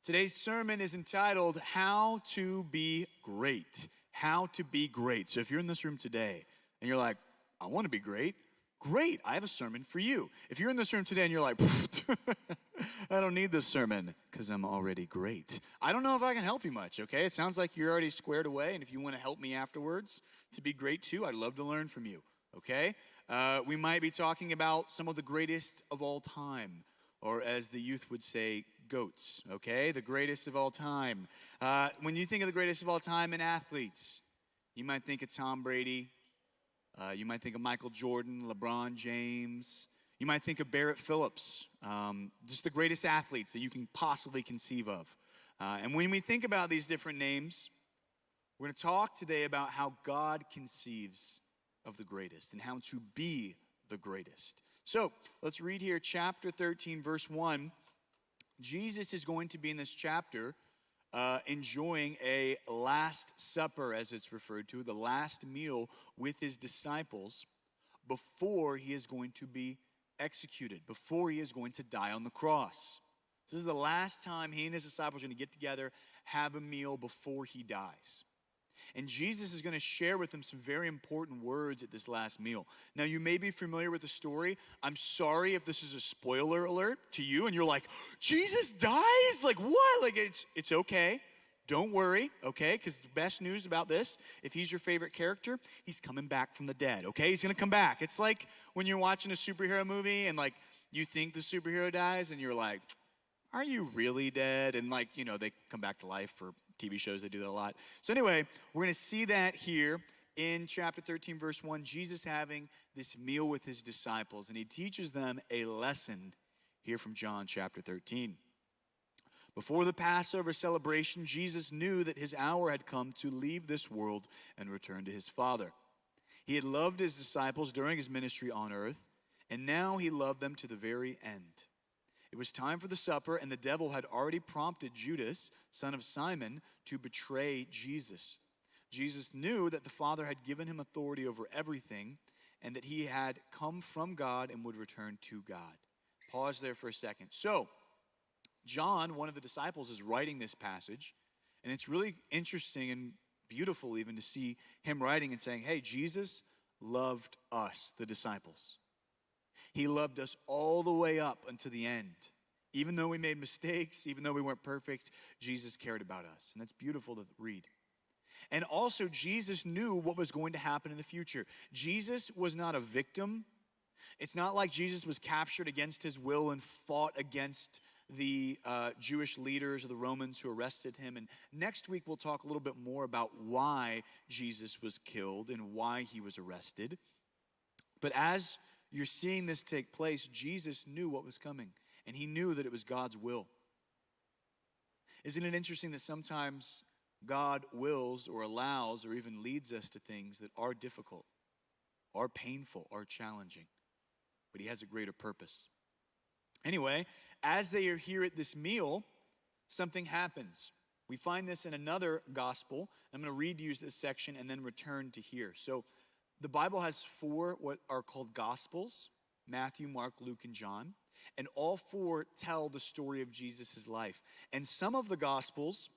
Today's sermon is entitled, How to Be Great. How to Be Great. So if you're in this room today and you're like, I want to be great, great, I have a sermon for you. If you're in this room today and you're like, I don't need this sermon because I'm already great, I don't know if I can help you much, okay? It sounds like you're already squared away, and if you want to help me afterwards to be great too, I'd love to learn from you, okay? We might be talking about some of the greatest of all time, or as the youth would say, goats, okay? The greatest of all time. When you think of the greatest of all time in athletes, you might think of Tom Brady. You might think of Michael Jordan, LeBron James. You might think of Barrett, Phillips. Just the greatest athletes that you can possibly conceive of. And when we think about these different names, we're going to talk today about how God conceives of the greatest and how to be the greatest. So let's read here chapter 13, verse 1. Jesus is going to be in this chapter enjoying a last supper, as it's referred to, the last meal with his disciples before he is going to be executed, before he is going to die on the cross. This is the last time he and his disciples are going to get together, have a meal before he dies. And Jesus is going to share with them some very important words at this last meal. Now, you may be familiar with the story. I'm sorry if this is a spoiler alert to you, and you're like, Jesus dies? Like, what? Like, it's okay. Don't worry, okay? Because the best news about this, if he's your favorite character, he's coming back from the dead, okay? He's going to come back. It's like when you're watching a superhero movie, and, like, you think the superhero dies, and you're like, are you really dead? And, like, you know, they come back to life for TV shows, they do that a lot. So anyway, we're going to see that here in chapter 13, verse 1, Jesus having this meal with his disciples, and he teaches them a lesson here from John chapter 13. Before the Passover celebration, Jesus knew that his hour had come to leave this world and return to his Father. He had loved his disciples during his ministry on earth, and now he loved them to the very end. It was time for the supper, and the devil had already prompted Judas, son of Simon, to betray Jesus. Jesus knew that the Father had given him authority over everything, and that he had come from God and would return to God. Pause there for a second. So, John, one of the disciples, is writing this passage, and it's really interesting and beautiful even to see him writing and saying, hey, Jesus loved us, the disciples. He loved us all the way up until the end. Even though we made mistakes, even though we weren't perfect, Jesus cared about us. And that's beautiful to read. And also, Jesus knew what was going to happen in the future. Jesus was not a victim. It's not like Jesus was captured against his will and fought against the Jewish leaders or the Romans who arrested him. And next week, we'll talk a little bit more about why Jesus was killed and why he was arrested. But as you're seeing this take place, Jesus knew what was coming, and he knew that it was God's will. Isn't it interesting that sometimes God wills or allows or even leads us to things that are difficult, are painful, are challenging, but he has a greater purpose. Anyway, as they are here at this meal, something happens. We find this in another gospel. I'm going to read you this section and then return to here. So, the Bible has 4 what are called Gospels, Matthew, Mark, Luke, and John. And all 4 tell the story of Jesus' life. And some of the Gospels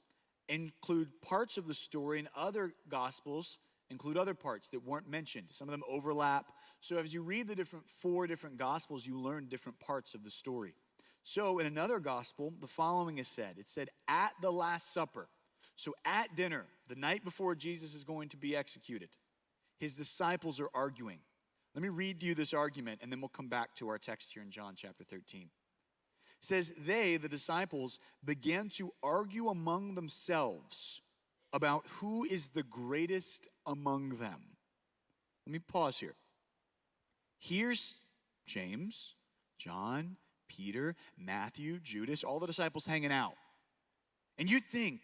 include parts of the story, and other Gospels include other parts that weren't mentioned. Some of them overlap. So as you read the 4 different Gospels, you learn different parts of the story. So in another Gospel, the following is said. It said, at the Last Supper. So at dinner, the night before Jesus is going to be executed, his disciples are arguing. Let me read you this argument, and then we'll come back to our text here in John chapter 13. It says, they, the disciples, began to argue among themselves about who is the greatest among them. Let me pause here. Here's James, John, Peter, Matthew, Judas, all the disciples hanging out. And you'd think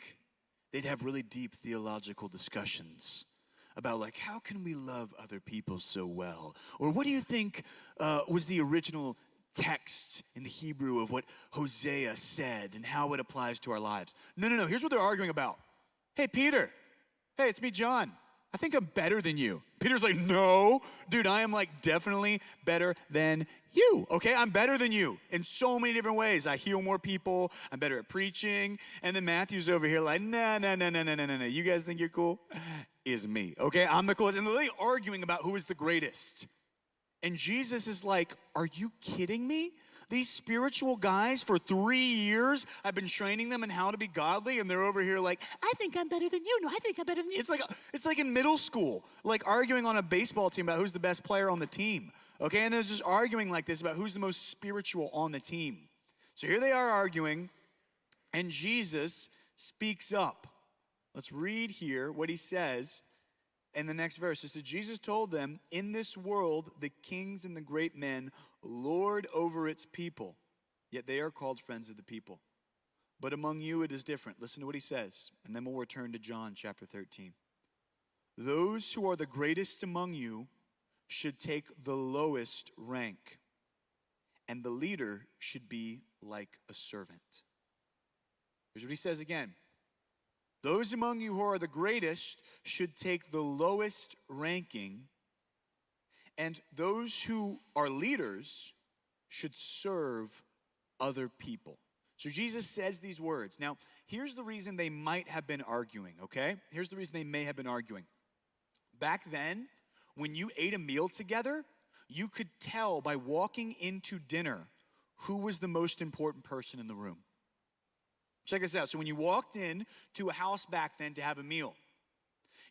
they'd have really deep theological discussions about, like, how can we love other people so well? Or what do you think was the original text in the Hebrew of what Hosea said and how it applies to our lives? No. Here's what they're arguing about. Hey, Peter. Hey, it's me, John. I think I'm better than you. Peter's like, no, dude, I am like definitely better than you, okay? I'm better than you in so many different ways. I heal more people. I'm better at preaching. And then Matthew's over here like, no. You guys think you're cool? Is me, okay? I'm the coolest. And they're really arguing about who is the greatest. And Jesus is like, are you kidding me? These spiritual guys, for 3 years, I've been training them in how to be godly, and they're over here like, I think I'm better than you. No, I think I'm better than you. It's like in middle school, like arguing on a baseball team about who's the best player on the team, okay? And they're just arguing like this about who's the most spiritual on the team. So here they are arguing, and Jesus speaks up. Let's read here what he says in the next verse. It says, Jesus told them, in this world, the kings and the great men lord over its people, yet they are called friends of the people. But among you it is different. Listen to what he says, and then we'll return to John chapter 13. Those who are the greatest among you should take the lowest rank, and the leader should be like a servant. Here's what he says again. Those among you who are the greatest should take the lowest ranking, and those who are leaders should serve other people. So Jesus says these words. Now, here's the reason they might have been arguing, okay? Here's the reason they may have been arguing. Back then, when you ate a meal together, you could tell by walking into dinner who was the most important person in the room. Check this out. So when you walked in to a house back then to have a meal,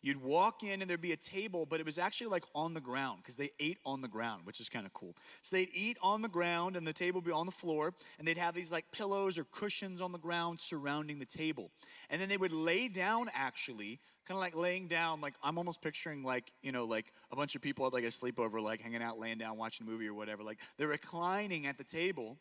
you'd walk in and there'd be a table, but it was actually like on the ground because they ate on the ground, which is kind of cool. So they'd eat on the ground and the table would be on the floor, and they'd have these like pillows or cushions on the ground surrounding the table. And then they would lay down actually, kind of like laying down, like I'm almost picturing like, you know, like a bunch of people at like a sleepover, like hanging out, laying down, watching a movie or whatever. Like they're reclining at the table,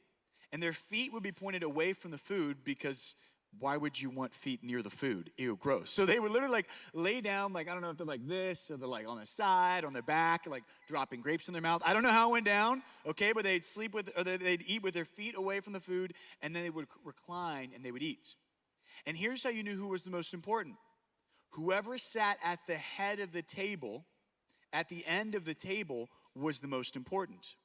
and their feet would be pointed away from the food because why would you want feet near the food? Ew, gross. So they would literally like lay down, like I don't know if they're like this or they're like on their side, on their back, like dropping grapes in their mouth. I don't know how it went down, okay, but they'd sleep with, or they'd eat with their feet away from the food, and then they would recline and they would eat. And here's how you knew who was the most important. Whoever sat at the head of the table, at the end of the table, was the most important.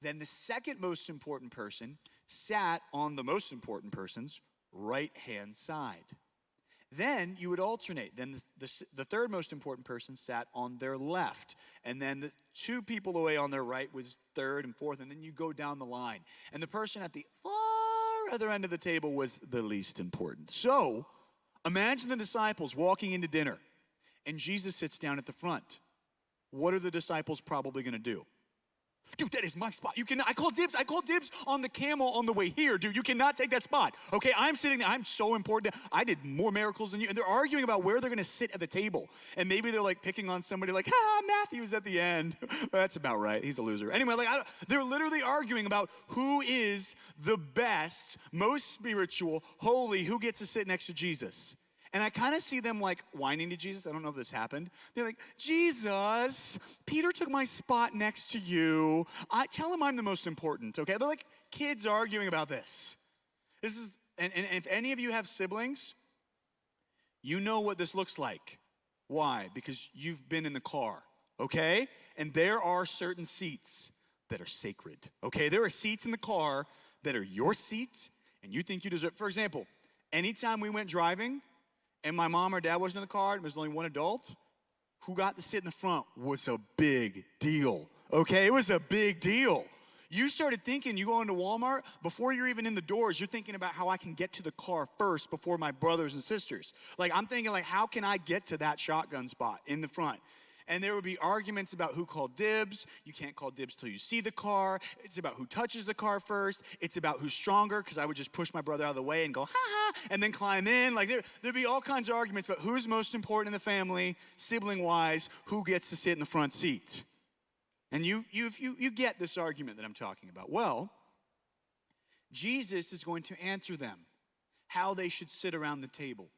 Then the second most important person sat on the most important person's right-hand side. Then you would alternate. Then the third most important person sat on their left. And then the two people away on their right was third and fourth. And then you go down the line. And the person at the far other end of the table was the least important. So imagine the disciples walking into dinner, and Jesus sits down at the front. What are the disciples probably going to do? Dude, that is my spot. I call dibs on the camel on the way here, dude. You cannot take that spot. Okay, I'm sitting there. I'm so important. I did more miracles than you. And they're arguing about where they're going to sit at the table. And maybe they're like picking on somebody like, Matthew's at the end. That's about right. He's a loser. Anyway, they're literally arguing about who is the best, most spiritual, holy, who gets to sit next to Jesus. And I kind of see them like whining to Jesus. I don't know if this happened. They're like, Jesus, Peter took my spot next to you. Tell him I'm the most important, okay? They're like kids arguing about this. And if any of you have siblings, you know what this looks like. Why? Because you've been in the car, okay? And there are certain seats that are sacred, okay? There are seats in the car that are your seats, and you think you deserve. For example, anytime we went driving, and my mom or dad wasn't in the car, and there was only one adult, who got to sit in the front was a big deal, okay? It was a big deal. You started thinking, you go into Walmart, before you're even in the doors, you're thinking about how I can get to the car first before my brothers and sisters. Like, I'm thinking, like, how can I get to that shotgun spot in the front? And there would be arguments about who called dibs. You can't call dibs till you see the car. It's about who touches the car first. It's about who's stronger, because I would just push my brother out of the way and go, ha, and then climb in. Like there'd be all kinds of arguments about who's most important in the family, sibling-wise, who gets to sit in the front seat. And you get this argument that I'm talking about. Well, Jesus is going to answer them how they should sit around the table,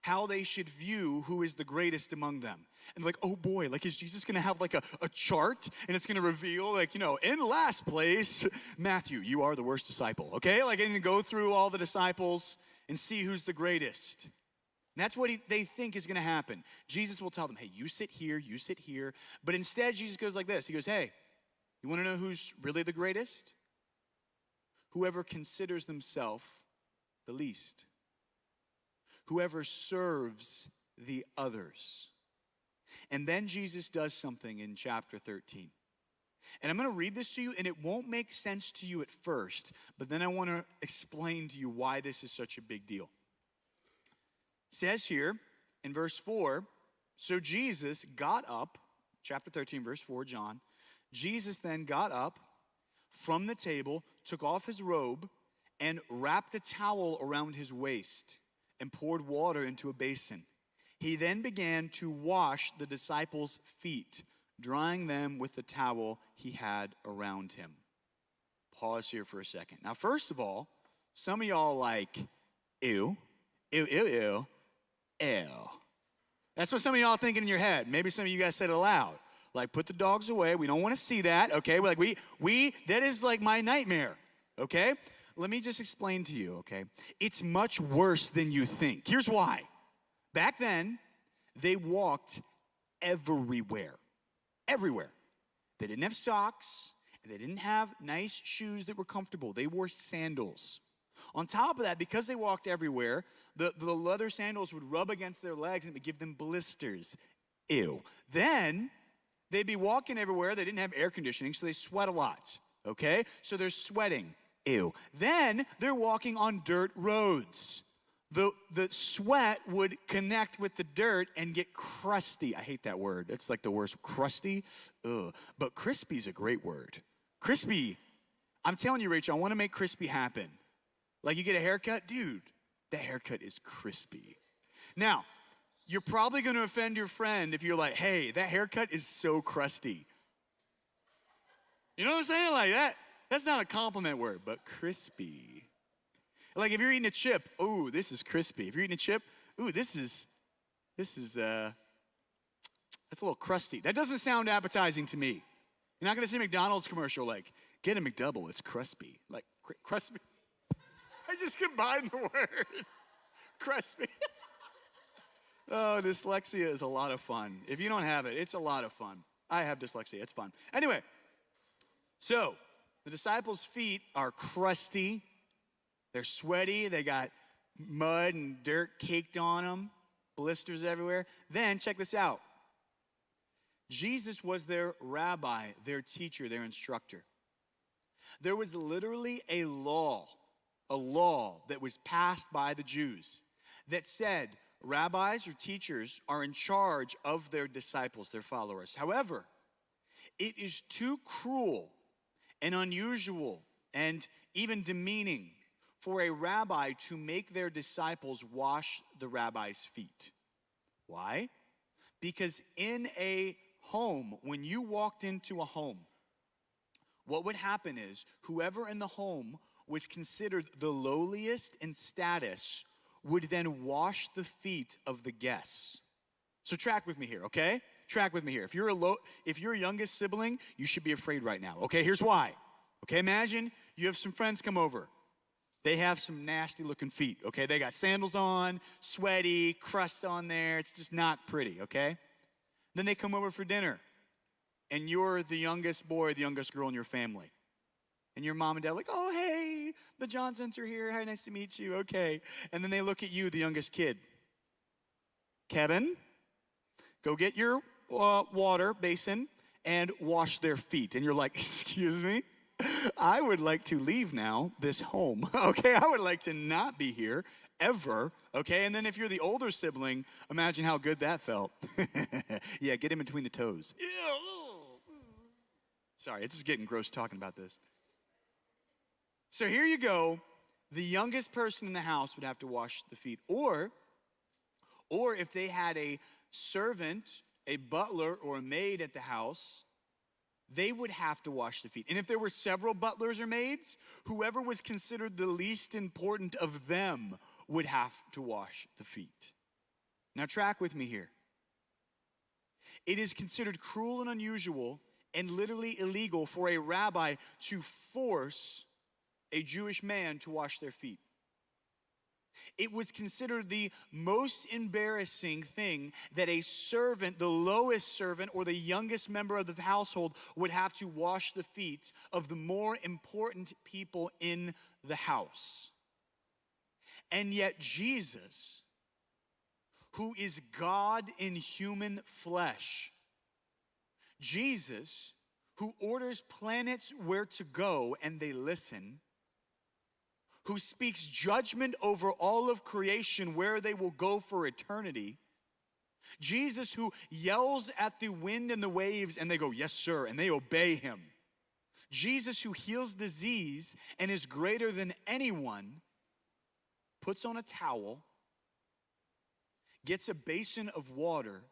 how they should view who is the greatest among them. And like, oh boy, like is Jesus gonna have like a chart, and it's gonna reveal like, you know, in last place, Matthew, you are the worst disciple, okay? Like, and go through all the disciples and see who's the greatest. And that's what they think is going to happen. Jesus will tell them, hey, you sit here, you sit here. But instead, Jesus goes like this. He goes, hey, you want to know who's really the greatest? Whoever considers themselves the least. Whoever serves the others. And then Jesus does something in chapter 13. And I'm going to read this to you, and it won't make sense to you at first, but then I want to explain to you why this is such a big deal. It says here in verse 4, so Jesus got up, chapter 13, verse 4, John. Jesus then got up from the table, took off his robe, and wrapped a towel around his waist, and poured water into a basin. He then began to wash the disciples' feet, drying them with the towel he had around him. Pause here for a second. Now, first of all, some of y'all like, ew, ew, ew, ew, ew. That's what some of y'all are thinking in your head. Maybe some of you guys said it aloud. Like, put the dogs away. We don't want to see that, okay? That is like my nightmare, okay? Let me just explain to you, okay? It's much worse than you think. Here's why. Back then, they walked everywhere. Everywhere. They didn't have socks, and they didn't have nice shoes that were comfortable. They wore sandals. On top of that, because they walked everywhere, the leather sandals would rub against their legs and it would give them blisters. Ew. Then, they'd be walking everywhere. They didn't have air conditioning, so they sweat a lot, okay? So they're sweating. Ew. Then, they're walking on dirt roads. The sweat would connect with the dirt and get crusty. I hate that word. It's like the worst. Crusty? Ugh. But crispy's a great word. Crispy. I'm telling you, Rachel, I want to make crispy happen. Like you get a haircut? Dude, that haircut is crispy. Now, you're probably going to offend your friend if you're like, hey, that haircut is so crusty. You know what I'm saying? Like that. That's not a compliment word, but crispy. Like if you're eating a chip, ooh, this is crispy. If you're eating a chip, ooh, that's a little crusty. That doesn't sound appetizing to me. You're not going to see a McDonald's commercial like, get a McDouble, it's crispy. Like, crispy. I just combined the word. Crispy. Oh, dyslexia is a lot of fun. If you don't have it, it's a lot of fun. I have dyslexia, it's fun. Anyway, so the disciples' feet are crusty. They're sweaty. They got mud and dirt caked on them, blisters everywhere. Then, check this out. Jesus was their rabbi, their teacher, their instructor. There was literally a law that was passed by the Jews that said rabbis or teachers are in charge of their disciples, their followers. However, it is too cruel and unusual and even demeaning for a rabbi to make their disciples wash the rabbi's feet. Why? Because in a home, when you walked into a home, what would happen is whoever in the home was considered the lowliest in status would then wash the feet of the guests. So track with me here, okay? Track with me here. If you're a youngest sibling, you should be afraid right now, okay? Here's why. Okay, imagine you have some friends come over. They have some nasty looking feet, okay? They got sandals on, sweaty, crust on there. It's just not pretty, okay? Then they come over for dinner, and you're the youngest boy, the youngest girl in your family. And your mom and dad are like, oh, hey, the Johnsons are here. Hi, nice to meet you, okay. And then they look at you, the youngest kid. Kevin, go get your water basin and wash their feet. And you're like, excuse me? I would like to leave now, this home, okay? I would like to not be here ever, okay? And then if you're the older sibling, imagine how good that felt. Yeah, get in between the toes. Sorry, it's just getting gross talking about this. So here you go. The youngest person in the house would have to wash the feet. Or if they had a servant, a butler, or a maid at the house, they would have to wash the feet. And if there were several butlers or maids, whoever was considered the least important of them would have to wash the feet. Now track with me here. It is considered cruel and unusual and literally illegal for a rabbi to force a Jewish man to wash their feet. It was considered the most embarrassing thing that a servant, the lowest servant or the youngest member of the household, would have to wash the feet of the more important people in the house. And yet Jesus, who is God in human flesh, Jesus, who orders planets where to go and they listen, who speaks judgment over all of creation where they will go for eternity, Jesus, who yells at the wind and the waves and they go, yes, sir, and they obey him. Jesus, who heals disease and is greater than anyone, puts on a towel, gets a basin of water,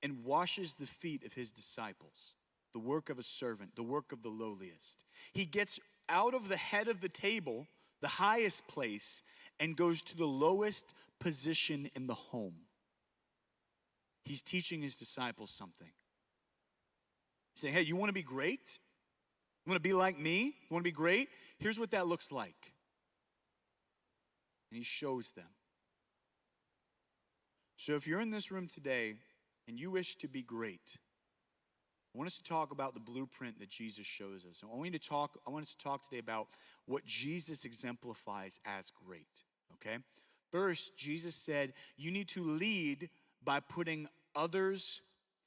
and washes the feet of his disciples. The work of a servant, the work of the lowliest. He gets out of the head of the table, the highest place, and goes to the lowest position in the home. He's teaching his disciples something. He's saying, hey, you want to be great? You want to be like me? You want to be great? Here's what that looks like. And he shows them. So if you're in this room today and you wish to be great, I want us to talk about the blueprint that Jesus shows us. I want us to talk today about what Jesus exemplifies as great, okay? First, Jesus said, you need to lead by putting others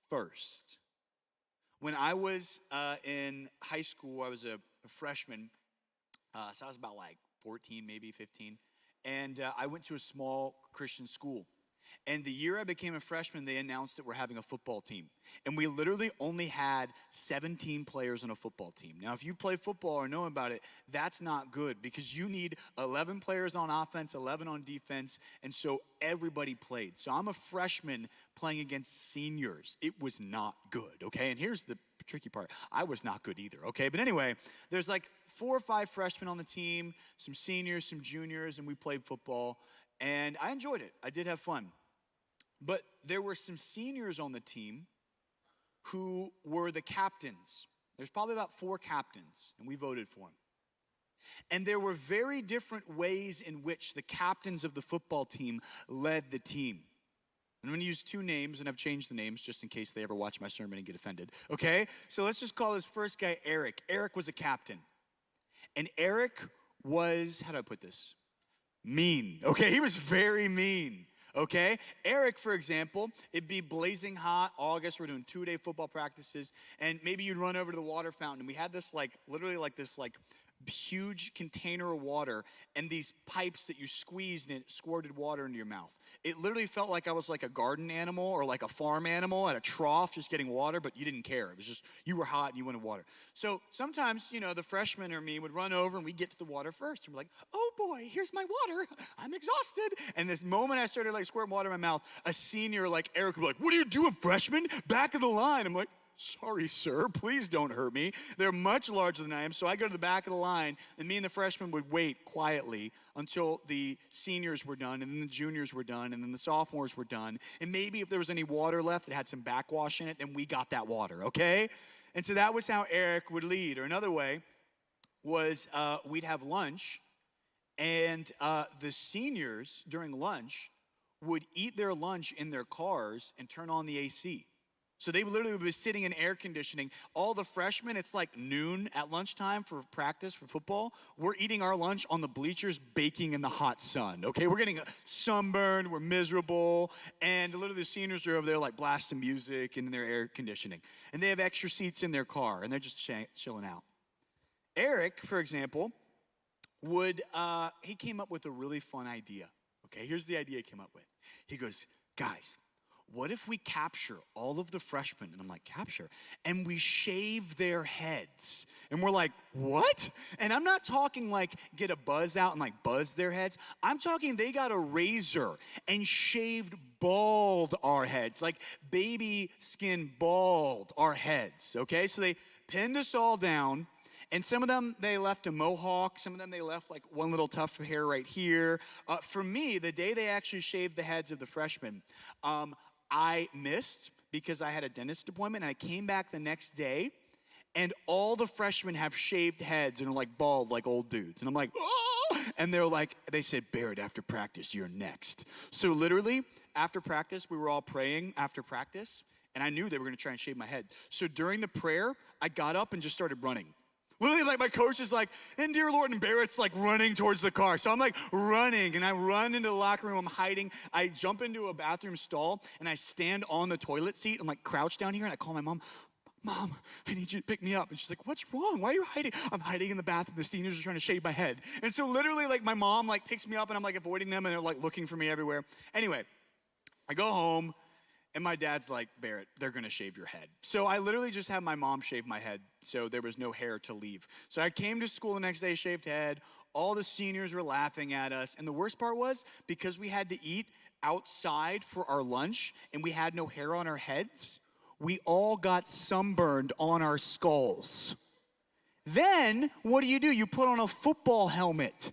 first. When I was in high school, I was a freshman, so I was about like 14, maybe 15, and I went to a small Christian school. And the year I became a freshman, they announced that we're having a football team. And we literally only had 17 players on a football team. Now, if you play football or know about it, that's not good because you need 11 players on offense, 11 on defense, and so everybody played. So I'm a freshman playing against seniors. It was not good, okay? And here's the tricky part. I was not good either, okay? But anyway, there's like 4 or 5 freshmen on the team, some seniors, some juniors, and we played football. And I enjoyed it. I did have fun. But there were some seniors on the team who were the captains. There's probably about 4 captains, and we voted for them. And there were very different ways in which the captains of the football team led the team. I'm going to use 2 names, and I've changed the names just in case they ever watch my sermon and get offended. Okay? So let's just call this first guy Eric. Eric was a captain. And Eric was, how do I put this? Mean. Okay? He was very mean. Okay? Eric, for example, it'd be blazing hot, August, we're doing 2-day football practices, and maybe you'd run over to the water fountain, and we had this literally this huge container of water, and these pipes that you squeezed and it squirted water into your mouth. It literally felt like I was like a garden animal or like a farm animal at a trough just getting water, but you didn't care. It was just, you were hot and you wanted water. So sometimes, the freshman or me would run over and we'd get to the water first. And we're like, oh boy, here's my water. I'm exhausted. And this moment I started squirting water in my mouth, a senior like Eric would be like, what are you doing, freshman? Back of the line. I'm like, sorry, sir, please don't hurt me. They're much larger than I am, so I go to the back of the line, and me and the freshmen would wait quietly until the seniors were done, and then the juniors were done, and then the sophomores were done. And maybe if there was any water left that had some backwash in it, then we got that water, okay? And so that was how Eric would lead. Or another way was we'd have lunch, and the seniors during lunch would eat their lunch in their cars and turn on the AC. So they literally would be sitting in air conditioning. All the freshmen, it's like noon at lunchtime for practice for football. We're eating our lunch on the bleachers, baking in the hot sun, okay? We're getting sunburned, we're miserable, and literally the seniors are over there blasting music and in their air conditioning. And they have extra seats in their car, and they're just chilling out. Eric, for example, he came up with a really fun idea, okay? Here's the idea he came up with. He goes, guys, what if we capture all of the freshmen? And I'm like, capture? And we shave their heads. And we're like, what? And I'm not talking get a buzz out and buzz their heads. I'm talking they got a razor and shaved bald our heads, baby skin bald our heads, okay? So they pinned us all down. And some of them, they left a mohawk. Some of them, they left one little tuft of hair right here. For me, the day they actually shaved the heads of the freshmen, I missed because I had a dentist appointment, and I came back the next day, and all the freshmen have shaved heads and are bald like old dudes. And I'm like, oh! And they said, Barrett, after practice, you're next. So literally, after practice, we were all praying after practice, and I knew they were gonna try and shave my head. So during the prayer, I got up and just started running. Literally, like, my coach is like, and dear Lord, and Barrett's like running towards the car. So I'm like running, and I run into the locker room, I'm hiding. I jump into a bathroom stall, and I stand on the toilet seat. I'm like crouched down here, and I call my mom, Mom, I need you to pick me up. And she's like, what's wrong? Why are you hiding? I'm hiding in the bathroom. The seniors are trying to shave my head. And so literally, like, my mom like picks me up, and I'm like avoiding them, and they're like looking for me everywhere. Anyway, I go home. And my dad's like, Barrett, they're gonna shave your head. So I literally just had my mom shave my head, so there was no hair to leave. So I came to school the next day, shaved head. All the seniors were laughing at us. And the worst part was, because we had to eat outside for our lunch and we had no hair on our heads, we all got sunburned on our skulls. Then, what do? You put on a football helmet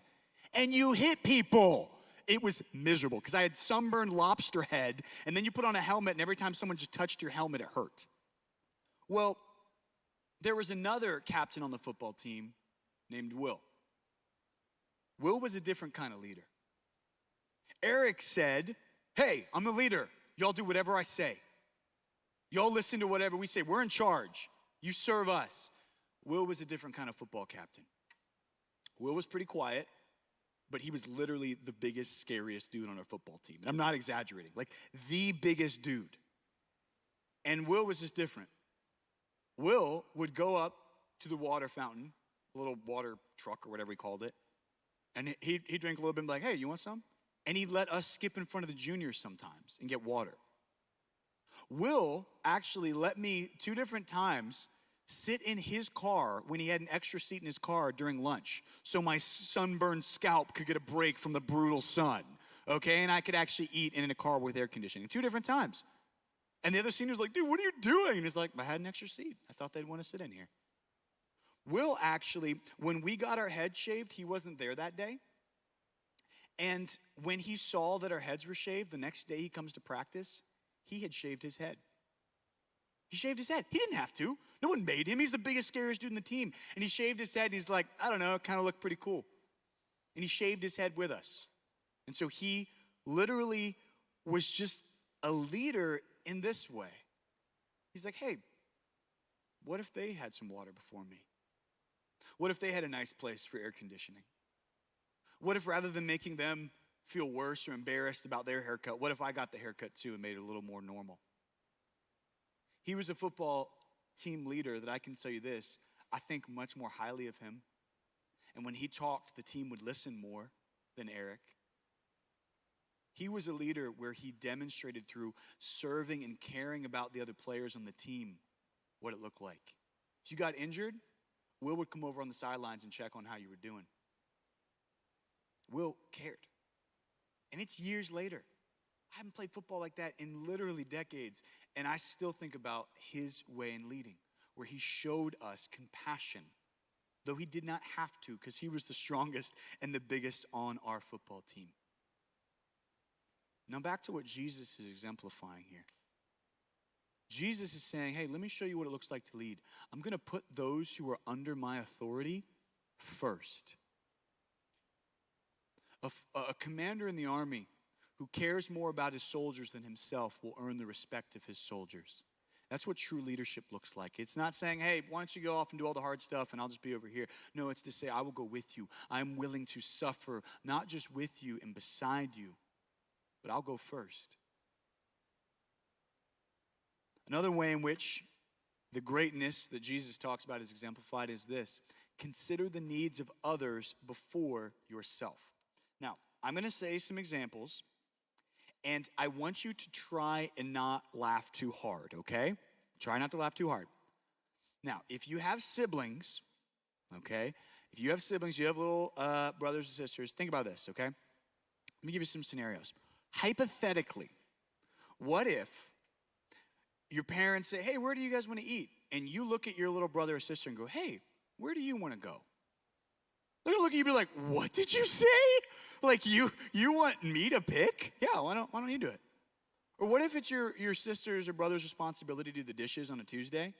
and you hit people. It was miserable because I had sunburned lobster head, and then you put on a helmet, and every time someone just touched your helmet, it hurt. Well, there was another captain on the football team named Will. Will was a different kind of leader. Eric said, hey, I'm the leader. Y'all do whatever I say. Y'all listen to whatever we say. We're in charge. You serve us. Will was a different kind of football captain. Will was pretty quiet. But he was literally the biggest, scariest dude on our football team. And I'm not exaggerating. Like, the biggest dude. And Will was just different. Will would go up to the water fountain, a little water truck or whatever he called it, and he'd drink a little bit and be like, hey, you want some? And he'd let us skip in front of the juniors sometimes and get water. Will actually let me 2 different times sit in his car when he had an extra seat in his car during lunch so my sunburned scalp could get a break from the brutal sun, okay? And I could actually eat in a car with air conditioning 2 different times. And the other senior's like, dude, what are you doing? And he's like, I had an extra seat. I thought they'd want to sit in here. Will actually, when we got our heads shaved, he wasn't there that day. And when he saw that our heads were shaved, the next day he comes to practice, he had shaved his head. He shaved his head. He didn't have to. No one made him. He's the biggest, scariest dude in the team. And he shaved his head, and he's like, I don't know, it kind of looked pretty cool. And he shaved his head with us. And so he literally was just a leader in this way. He's like, hey, what if they had some water before me? What if they had a nice place for air conditioning? What if rather than making them feel worse or embarrassed about their haircut, what if I got the haircut too and made it a little more normal? He was a football team leader that I can tell you this, I think much more highly of him. And when he talked, the team would listen more than Eric. He was a leader where he demonstrated through serving and caring about the other players on the team what it looked like. If you got injured, Will would come over on the sidelines and check on how you were doing. Will cared. And it's years later. I haven't played football like that in literally decades, and I still think about his way in leading, where he showed us compassion, though he did not have to because he was the strongest and the biggest on our football team. Now back to what Jesus is exemplifying here. Jesus is saying, hey, let me show you what it looks like to lead. I'm going to put those who are under my authority first. A commander in the army who cares more about his soldiers than himself will earn the respect of his soldiers. That's what true leadership looks like. It's not saying, hey, why don't you go off and do all the hard stuff and I'll just be over here. No, it's to say, I will go with you. I'm willing to suffer, not just with you and beside you, but I'll go first. Another way in which the greatness that Jesus talks about is exemplified is this: consider the needs of others before yourself. Now, I'm going to say some examples, and I want you to try and not laugh too hard, okay? Try not to laugh too hard. Now, if you have siblings, okay? If you have siblings, you have little brothers and sisters, think about this, okay? Let me give you some scenarios. Hypothetically, what if your parents say, hey, where do you guys want to eat? And you look at your little brother or sister and go, hey, where do you want to go? They're going to look at you and be like, what did you say? Like, you want me to pick? Yeah, why don't you do it? Or what if it's your sister's or brother's responsibility to do the dishes on a Tuesday?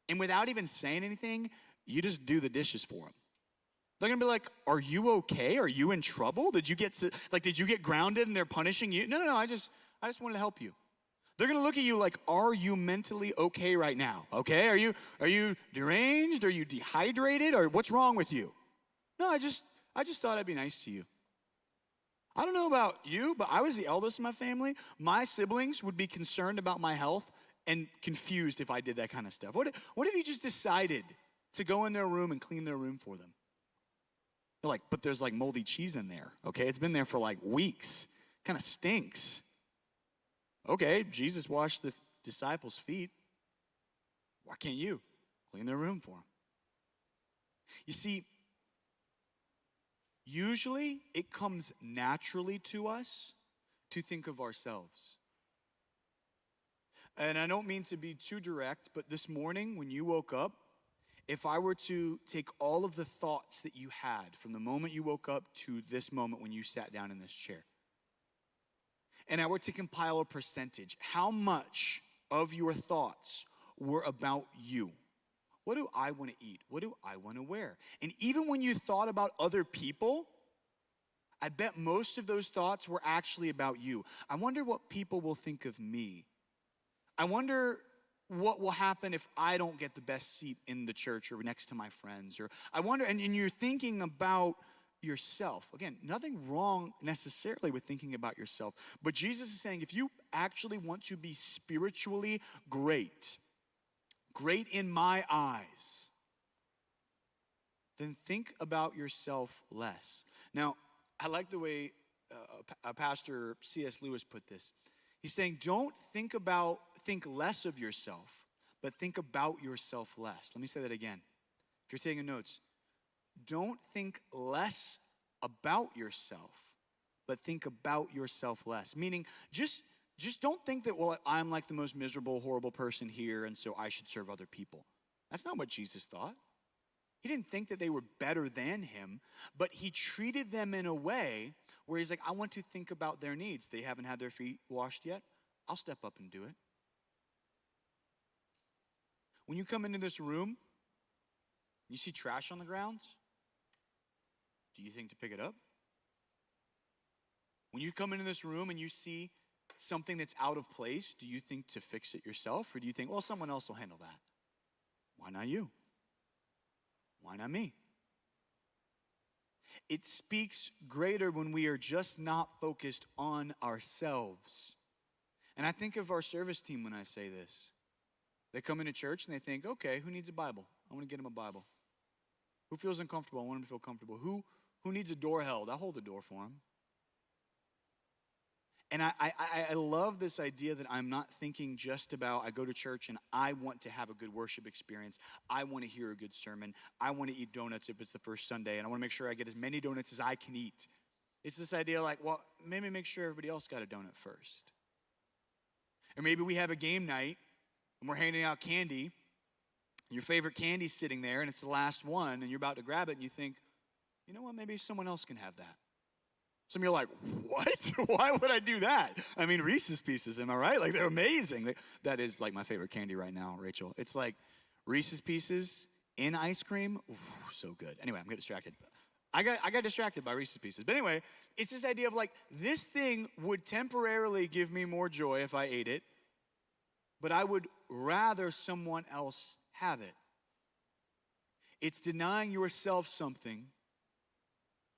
And without even saying anything, you just do the dishes for them. They're gonna be like, are you okay? Are you in trouble? Did you get grounded and they're punishing you? No, I just wanted to help you. They're gonna look at you like, are you mentally okay right now? Okay, are you deranged? Are you dehydrated? Or what's wrong with you? No, I just thought I'd be nice to you. I don't know about you, but I was the eldest in my family. My siblings would be concerned about my health and confused if I did that kind of stuff. What if you just decided to go in their room and clean their room for them? They're like, but there's like moldy cheese in there, okay? It's been there for like weeks. Kind of stinks. Okay, Jesus washed the disciples' feet. Why can't you clean their room for them? You see, usually it comes naturally to us to think of ourselves. And I don't mean to be too direct, but this morning when you woke up, if I were to take all of the thoughts that you had from the moment you woke up to this moment when you sat down in this chair, and I were to compile a percentage, how much of your thoughts were about you? What do I want to eat? What do I want to wear? And even when you thought about other people, I bet most of those thoughts were actually about you. I wonder what people will think of me. I wonder what will happen if I don't get the best seat in the church or next to my friends. Or I wonder, and you're thinking about yourself. Again, nothing wrong necessarily with thinking about yourself. But Jesus is saying if you actually want to be spiritually great in my eyes, then think about yourself less. Now, I like the way Pastor C.S. Lewis put this. He's saying don't think less of yourself, but think about yourself less. Let me say that again. If you're taking notes, don't think less about yourself, but think about yourself less. Meaning, just don't think that, well, I'm like the most miserable, horrible person here, and so I should serve other people. That's not what Jesus thought. He didn't think that they were better than him, but he treated them in a way where he's like, I want to think about their needs. They haven't had their feet washed yet. I'll step up and do it. When you come into this room, you see trash on the grounds, do you think to pick it up? When you come into this room and you see something that's out of place, do you think to fix it yourself? Or do you think, well, someone else will handle that? Why not you? Why not me? It speaks greater when we are just not focused on ourselves. And I think of our service team when I say this. They come into church and they think, okay, who needs a Bible? I want to get them a Bible. Who feels uncomfortable? I want them to feel comfortable. Who needs a door held? I'll hold the door for them. And I love this idea that I'm not thinking just about I go to church and I want to have a good worship experience. I want to hear a good sermon. I want to eat donuts if it's the first Sunday, and I want to make sure I get as many donuts as I can eat. It's this idea like, well, maybe make sure everybody else got a donut first. Or maybe we have a game night and we're handing out candy. Your favorite candy's sitting there and it's the last one and you're about to grab it and you think, you know what, maybe someone else can have that. Some of you are like, what? Why would I do that? I mean, Reese's Pieces, am I right? Like, they're amazing. That is like my favorite candy right now, Rachel. It's like Reese's Pieces in ice cream. Ooh, so good. Anyway, I'm getting distracted. I got distracted by Reese's Pieces. But anyway, it's this idea of like, this thing would temporarily give me more joy if I ate it, but I would rather someone else have it. It's denying yourself something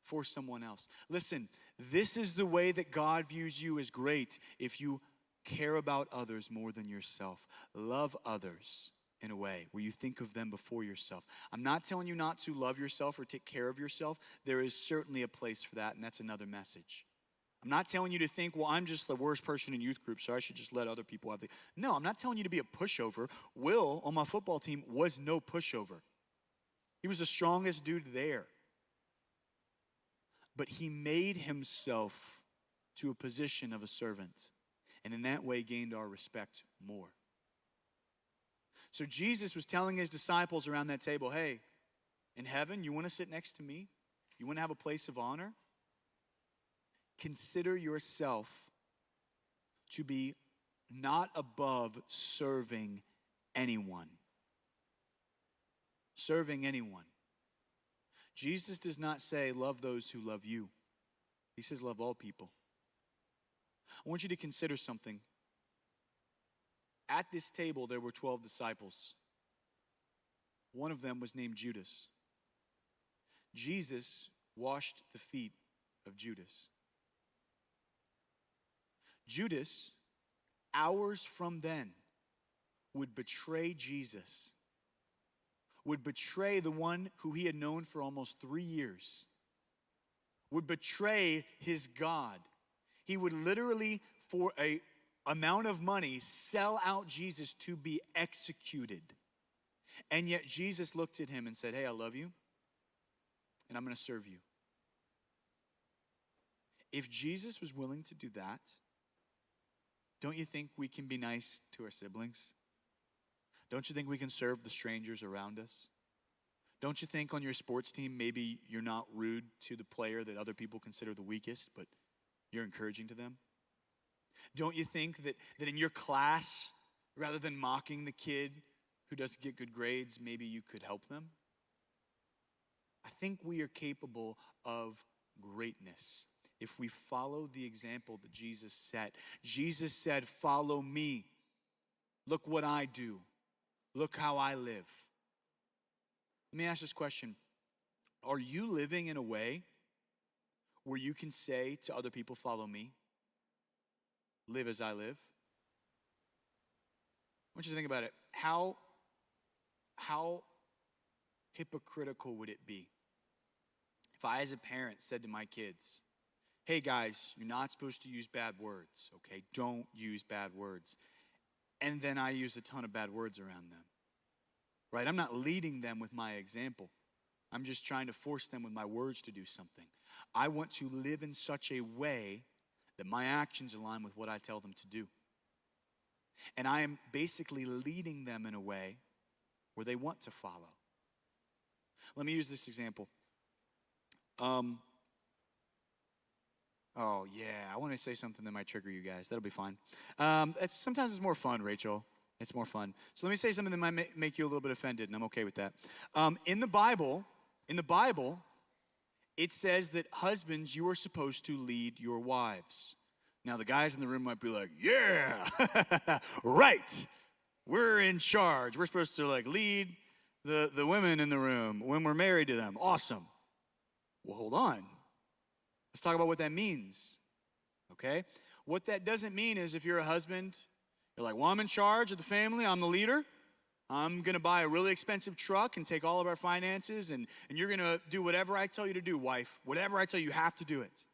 for someone else. Listen, this is the way that God views you as great if you care about others more than yourself. Love others in a way where you think of them before yourself. I'm not telling you not to love yourself or take care of yourself. There is certainly a place for that, and that's another message. I'm not telling you to think, well, I'm just the worst person in youth group, so I should just let other people have the... No, I'm not telling you to be a pushover. Will, on my football team, was no pushover. He was the strongest dude there. But he made himself to a position of a servant, and in that way gained our respect more. So Jesus was telling his disciples around that table, hey, in heaven, you want to sit next to me? You want to have a place of honor? Consider yourself to be not above serving anyone. Serving anyone. Jesus does not say, love those who love you. He says, love all people. I want you to consider something. At this table, there were 12 disciples. One of them was named Judas. Jesus washed the feet of Judas. Judas, hours from then, would betray Jesus, would betray the one who he had known for almost 3 years, would betray his God. He would literally, for an amount of money, sell out Jesus to be executed. And yet Jesus looked at him and said, hey, I love you, and I'm going to serve you. If Jesus was willing to do that, don't you think we can be nice to our siblings? Don't you think we can serve the strangers around us? Don't you think on your sports team, maybe you're not rude to the player that other people consider the weakest, but you're encouraging to them? Don't you think that in your class, rather than mocking the kid who doesn't get good grades, maybe you could help them? I think we are capable of greatness if we follow the example that Jesus set. Jesus said, follow me. Look what I do. Look how I live. Let me ask this question. Are you living in a way where you can say to other people, follow me? Live as I live? I want you to think about it. How hypocritical would it be if I, as a parent, said to my kids, hey guys, you're not supposed to use bad words, okay? Don't use bad words. And then I use a ton of bad words around them, right? I'm not leading them with my example. I'm just trying to force them with my words to do something. I want to live in such a way that my actions align with what I tell them to do. And I am basically leading them in a way where they want to follow. Let me use this example. Oh, yeah, I want to say something that might trigger you guys. That'll be fine. Sometimes it's more fun, Rachel. It's more fun. So let me say something that might make you a little bit offended, and I'm okay with that. In the Bible, it says that husbands, you are supposed to lead your wives. Now, the guys in the room might be like, yeah, right. We're in charge. We're supposed to lead the women in the room when we're married to them. Awesome. Well, hold on. Let's talk about what that means, okay? What that doesn't mean is if you're a husband, you're like, well, I'm in charge of the family. I'm the leader. I'm going to buy a really expensive truck and take all of our finances, and you're going to do whatever I tell you to do, wife. Whatever I tell you, you have to do it.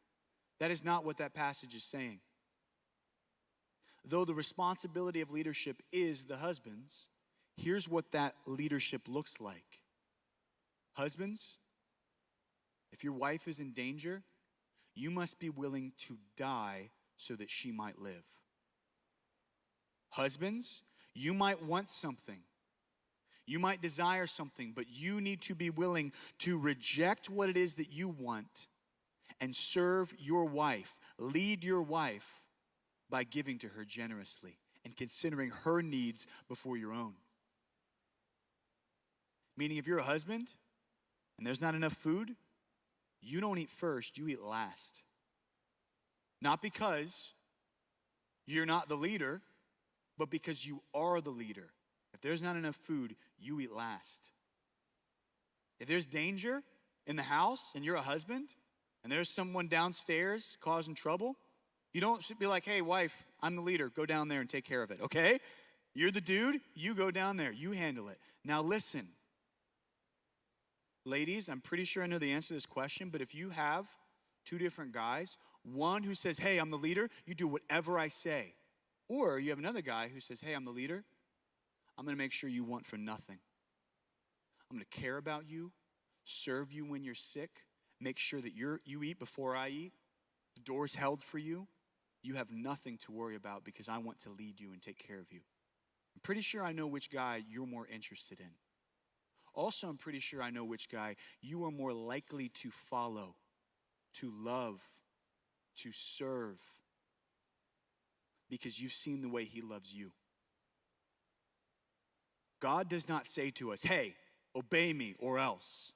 That is not what that passage is saying. Though the responsibility of leadership is the husband's, here's what that leadership looks like. Husbands, if your wife is in danger, you must be willing to die so that she might live. Husbands, you might want something. You might desire something, but you need to be willing to reject what it is that you want and serve your wife, lead your wife by giving to her generously and considering her needs before your own. Meaning if you're a husband and there's not enough food, you don't eat first, you eat last. Not because you're not the leader, but because you are the leader. If there's not enough food, you eat last. If there's danger in the house and you're a husband and there's someone downstairs causing trouble, you don't be like, hey, wife, I'm the leader. Go down there and take care of it, okay? You're the dude. You go down there. You handle it. Now listen. Ladies, I'm pretty sure I know the answer to this question, but if you have two different guys, one who says, hey, I'm the leader, you do whatever I say. Or you have another guy who says, hey, I'm the leader, I'm going to make sure you want for nothing. I'm going to care about you, serve you when you're sick, make sure that you eat before I eat, the door's held for you. You have nothing to worry about because I want to lead you and take care of you. I'm pretty sure I know which guy you're more interested in. Also, I'm pretty sure I know which guy you are more likely to follow, to love, to serve, because you've seen the way he loves you. God does not say to us, hey, obey me or else.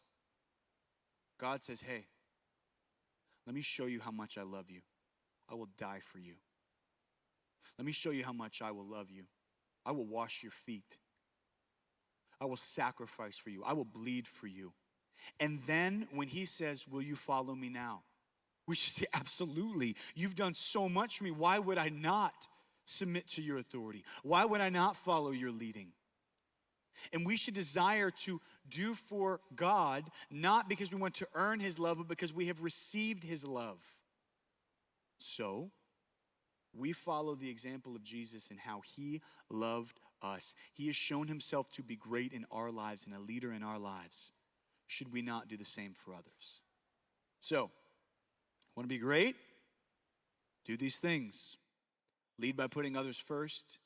God says, hey, let me show you how much I love you. I will die for you. Let me show you how much I will love you. I will wash your feet. I will sacrifice for you. I will bleed for you. And then when he says, will you follow me now? We should say, absolutely. You've done so much for me. Why would I not submit to your authority? Why would I not follow your leading? And we should desire to do for God, not because we want to earn his love, but because we have received his love. So, we follow the example of Jesus and how he loved us. He has shown himself to be great in our lives and a leader in our lives. Should we not do the same for others? So, want to be great? Do these things. Lead by putting others first.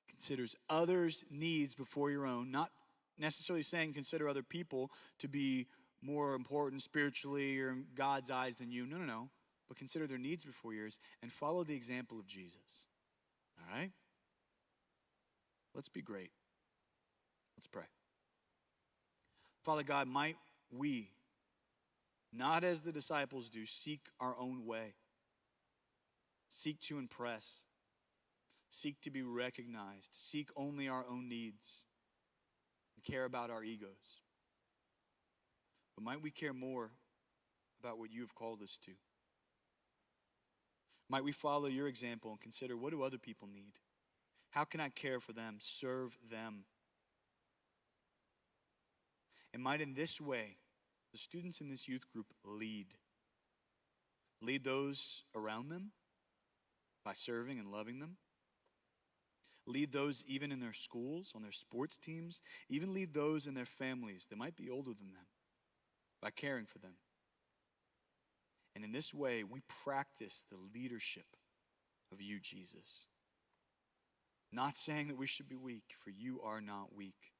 Considers others' needs before your own. Not necessarily saying consider other people to be more important spiritually or in God's eyes than you. No. But consider their needs before yours and follow the example of Jesus. All right? Let's be great. Let's pray. Father God, might we, not as the disciples do, seek our own way, seek to impress, seek to be recognized, seek only our own needs, and care about our egos. But might we care more about what you have called us to? Might we follow your example and consider, what do other people need? How can I care for them, serve them? And might in this way, the students in this youth group lead. Lead those around them by serving and loving them. Lead those even in their schools, on their sports teams. Even lead those in their families that might be older than them by caring for them. And in this way, we practice the leadership of you, Jesus. Not saying that we should be weak, for you are not weak.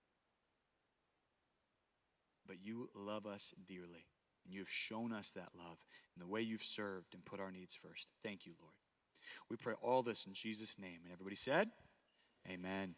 But you love us dearly, and you have shown us that love in the way you've served and put our needs first. Thank you, Lord. We pray all this in Jesus' name. And everybody said, amen.